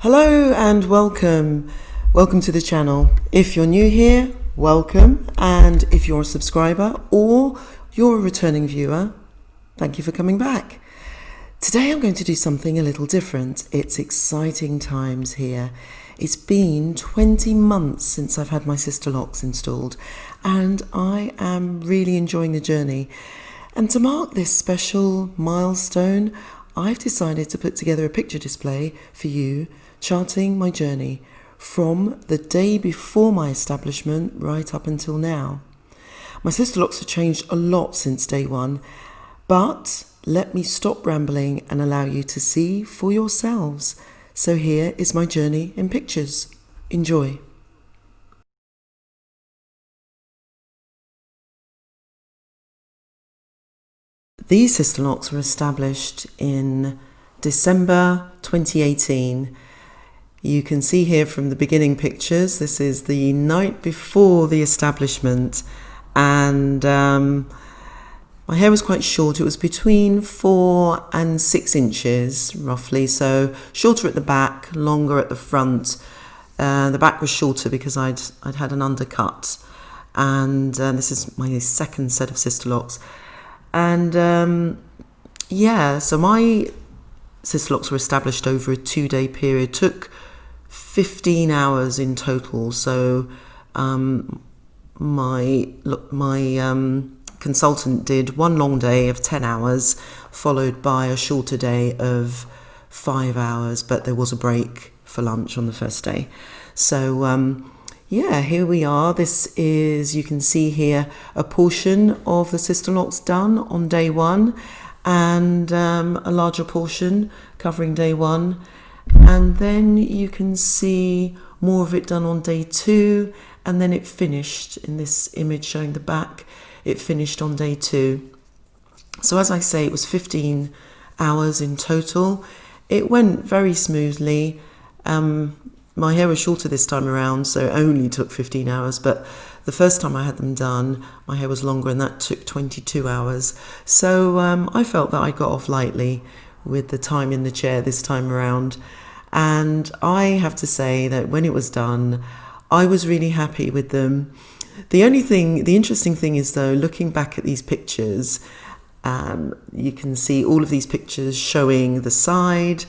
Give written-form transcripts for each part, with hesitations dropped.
Hello and welcome. Welcome to the channel. If you're new here, welcome. And if you're a subscriber or you're a returning viewer, thank you for coming back. Today I'm going to do something a little different. It's exciting times here. It's been 20 months since I've had my Sisterlocks installed, and I am really enjoying the journey. And to mark this special milestone, I've decided to put together a picture display for you, charting my journey from the day before my establishment right up until now. My Sisterlocks have changed a lot since day one, but let me stop rambling and allow you to see for yourselves. So here is my journey in pictures. Enjoy. These Sisterlocks were established in December 2018. You can see here from the beginning pictures, this is the night before the establishment, and my hair was quite short. It was between 4 and 6 inches roughly, so shorter at the back, longer at the front. The back was shorter because I'd had an undercut, and this is my second set of Sisterlocks. And so my Sisterlocks were established over a 2-day period. Took 15 hours in total. So my consultant did one long day of 10 hours, followed by a shorter day of 5 hours, but there was a break for lunch on the first day. So here we are. This is, you can see here, a portion of the Sisterlocks done on day one, and a larger portion covering day one. And then you can see more of it done on day 2, and then it finished in this image showing the back. It finished on day 2. So as I say, it was 15 hours in total. It went very smoothly. My hair was shorter this time around, so it only took 15 hours. But the first time I had them done, my hair was longer, and that took 22 hours. So I felt that I got off lightly with the time in the chair this time around. And I have to say that when it was done, I was really happy with them. The interesting thing is though, looking back at these pictures, you can see all of these pictures showing the side,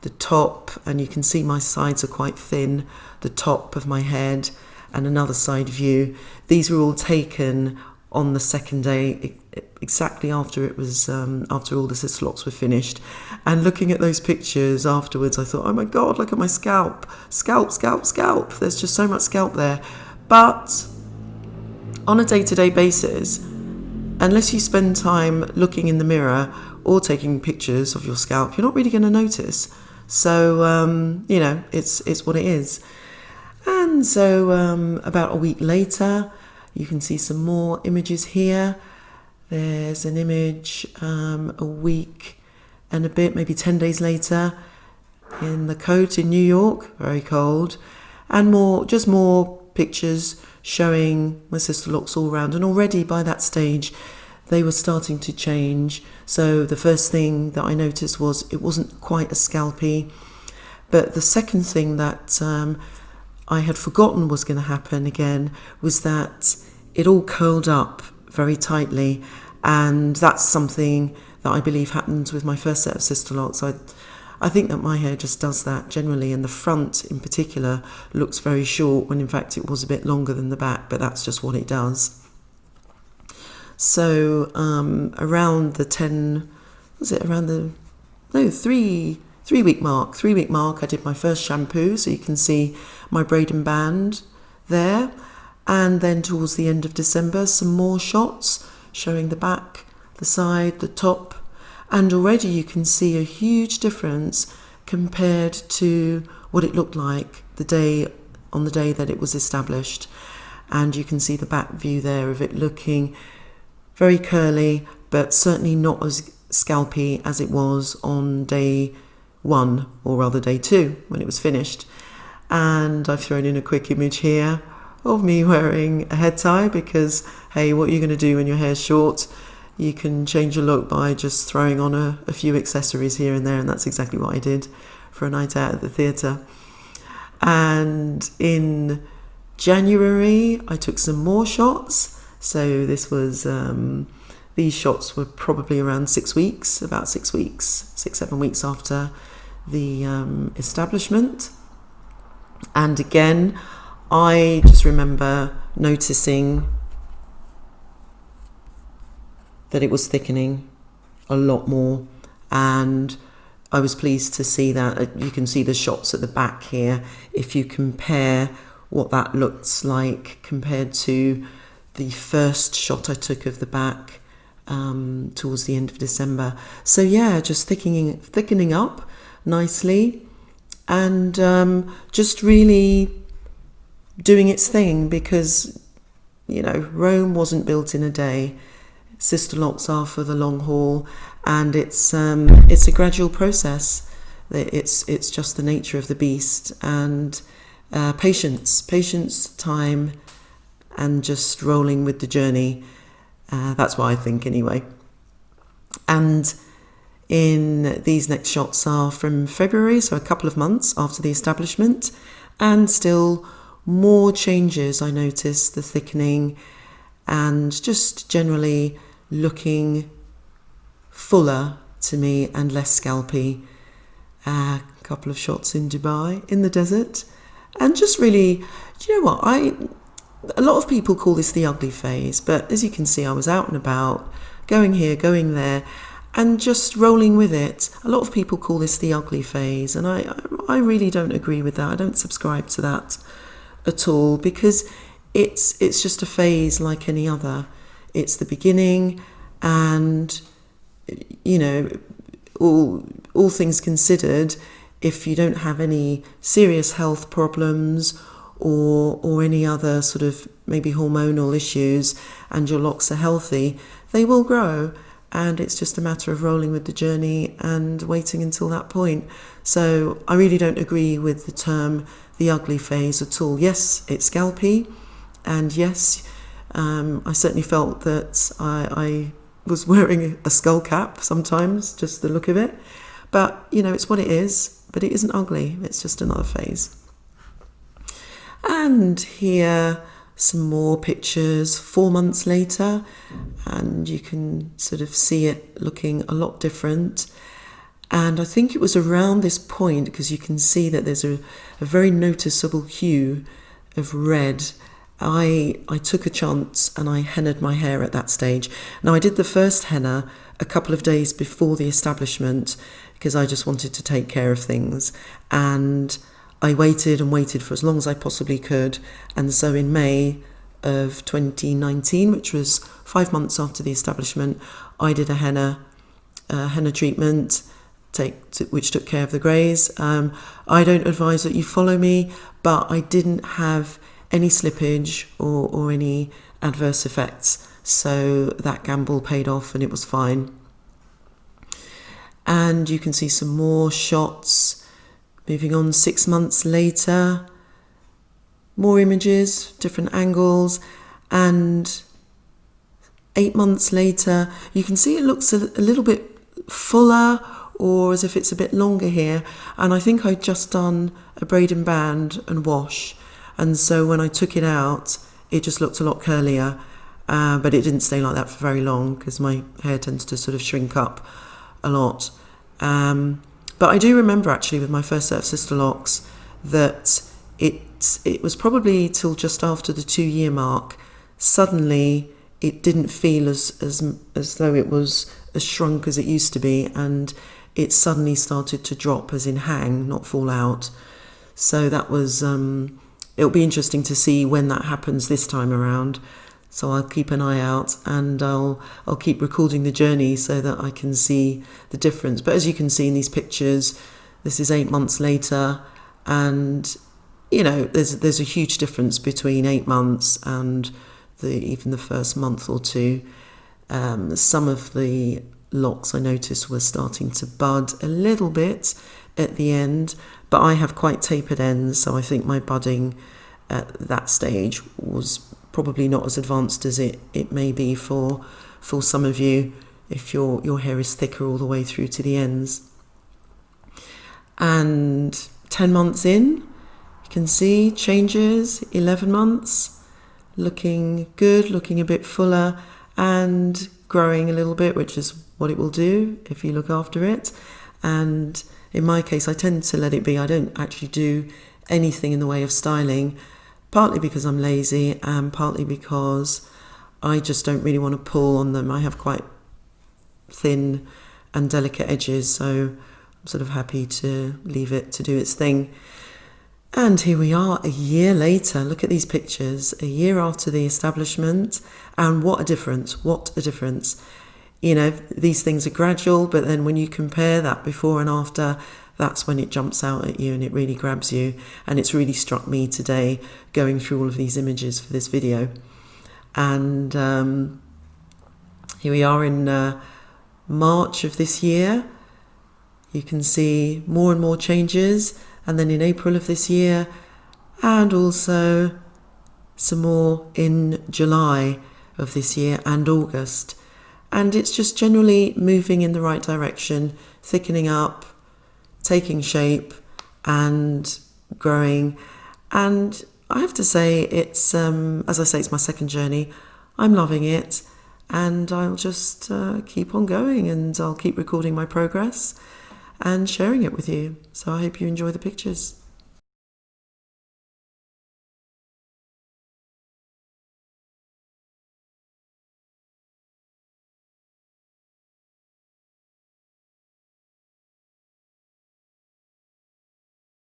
the top, and you can see my sides are quite thin, the top of my head, and another side view. These were all taken on the second day, exactly after it was after all the Sisterlocks were finished. And looking at those pictures afterwards, I thought, oh my God, look at my scalp. There's just so much scalp there. But on a day-to-day basis, unless you spend time looking in the mirror or taking pictures of your scalp, you're not really going to notice. So it's what it is. And so about a week later, you can see some more images here. There's an image a week and a bit, maybe 10 days later, in the coat in New York, very cold, and more pictures showing my Sisterlocks all round. And already by that stage, they were starting to change. So the first thing that I noticed was it wasn't quite as scalpy. But the second thing that I had forgotten was going to happen again was that it all curled up very tightly. And that's something that I believe happened with my first set of Sisterlocks. I think that my hair just does that generally, and the front in particular looks very short when in fact it was a bit longer than the back, but that's just what it does. So around the 3-week mark, I did my first shampoo, so you can see my braid and band there. And then towards the end of December, some more shots showing the back, the side, the top. And already you can see a huge difference compared to what it looked like on the day that it was established. And you can see the back view there of it looking very curly, but certainly not as scalpy as it was on day 1, or rather day 2, when it was finished. And I've thrown in a quick image here of me wearing a head tie because, hey, what are you going to do when your hair's short? You can change your look by just throwing on a few accessories here and there, and that's exactly what I did. for a night out at the theatre. And in January, I took some more shots. So this was, these shots were probably around 6 weeks, about 6 weeks, 7 weeks after the establishment. And again, I just remember noticing that it was thickening a lot more, and I was pleased to see that. You can see the shots at the back here. If you compare what that looks like compared to the first shot I took of the back towards the end of December. So yeah, just thickening up nicely, and just really doing its thing, because, you know, Rome wasn't built in a day. Sisterlocks are for the long haul, and it's a gradual process. It's just the nature of the beast, and patience, time, and just rolling with the journey. That's what I think anyway. And in these next shots are from February, so a couple of months after the establishment, and still more changes. I noticed the thickening and just generally looking fuller to me and less scalpy. A couple of shots in Dubai in the desert, and just really, do you know what, a lot of people call this the ugly phase, but as you can see, I was out and about, going here, going there, and just rolling with it. A lot of people call this the ugly phase, and I really don't agree with that. I don't subscribe to that at all, because it's just a phase like any other. It's the beginning, and, you know, all things considered, if you don't have any serious health problems or any other sort of maybe hormonal issues, and your locks are healthy, they will grow. And it's just a matter of rolling with the journey and waiting until that point. So I really don't agree with the term the ugly phase at all. Yes, it's scalpy, and yes, I certainly felt that I was wearing a skull cap sometimes, just the look of it. But, you know, it's what it is, but it isn't ugly. It's just another phase. And here, some more pictures 4 months later, and you can sort of see it looking a lot different. And I think it was around this point, because you can see that there's a very noticeable hue of red. I took a chance and I hennaed my hair at that stage. Now, I did the first henna a couple of days before the establishment, because I just wanted to take care of things. And I waited and waited for as long as I possibly could. And so in May of 2019, which was 5 months after the establishment, I did a henna treatment, which took care of the greys. I don't advise that you follow me, but I didn't have any slippage or any adverse effects. So that gamble paid off and it was fine. And you can see some more shots. Moving on 6 months later, more images, different angles, and 8 months later, you can see it looks a little bit fuller, or as if it's a bit longer here. And I think I'd just done a braid and band and wash. And so when I took it out, it just looked a lot curlier, but it didn't stay like that for very long, because my hair tends to sort of shrink up a lot. But I do remember actually with my first set of Sisterlocks that it was probably till just after the 2-year mark, suddenly it didn't feel as though it was as shrunk as it used to be, and it suddenly started to drop, as in hang, not fall out. So that was, it'll be interesting to see when that happens this time around. So I'll keep an eye out, and I'll keep recording the journey so that I can see the difference. But as you can see in these pictures, this is 8 months later, and you know there's a huge difference between 8 months and even the first month or two. Some of the locks I noticed were starting to bud a little bit at the end, but I have quite tapered ends, so I think my budding at that stage was probably not as advanced as it may be for some of you if your hair is thicker all the way through to the ends. And 10 months in, you can see changes. 11 months, looking good, looking a bit fuller and growing a little bit, which is what it will do if you look after it. And in my case, I tend to let it be. I don't actually do anything in the way of styling, partly because I'm lazy and partly because I just don't really want to pull on them. I have quite thin and delicate edges, so I'm sort of happy to leave it to do its thing. And here we are a year later. Look at these pictures, a year after the establishment, and what a difference, what a difference. You know, these things are gradual, but then when you compare that before and after, that's when it jumps out at you and it really grabs you. And it's really struck me today going through all of these images for this video. And here we are in March of this year. You can see more and more changes. And then in April of this year, and also some more in July of this year and August. And it's just generally moving in the right direction, thickening up, taking shape and growing. And I have to say, it's, as I say, it's my second journey. I'm loving it, and I'll just keep on going, and I'll keep recording my progress and sharing it with you. So I hope you enjoy the pictures.